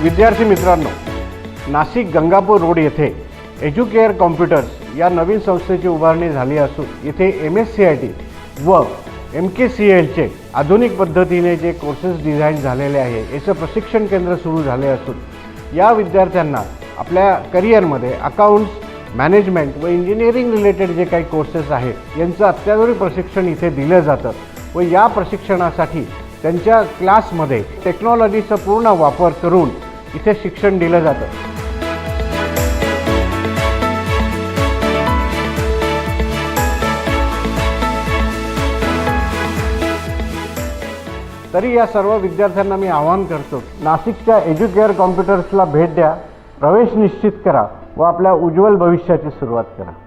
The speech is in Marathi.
विद्यार्थी मित्रांनो, नाशिक गंगापूर रोड येथे एज्युकेअर कॉम्प्युटर्स या नवीन संस्थेची उभारणी झाली असून इथे MSCIT व MKCLचे आधुनिक पद्धतीने जे कोर्सेस डिझाईन झालेले आहे याचं प्रशिक्षण केंद्र सुरू झाले असून या विद्यार्थ्यांना आपल्या करिअरमध्ये अकाउंट्स, मॅनेजमेंट व इंजिनिअरिंग रिलेटेड जे काही कोर्सेस आहेत यांचं अत्याधुनिक प्रशिक्षण इथे दिलं जातं व या प्रशिक्षणासाठी त्यांच्या क्लासमध्ये टेक्नॉलॉजीचा पूर्ण वापर करून इथे शिक्षण दिलं जातं। तरी या सर्व विद्यार्थ्यांना मी आवाहन करतो, नाशिकच्या एज्युकेअर कॉम्प्युटर्सला भेट द्या, प्रवेश निश्चित करा व आपल्या उज्ज्वल भविष्याची सुरुवात करा।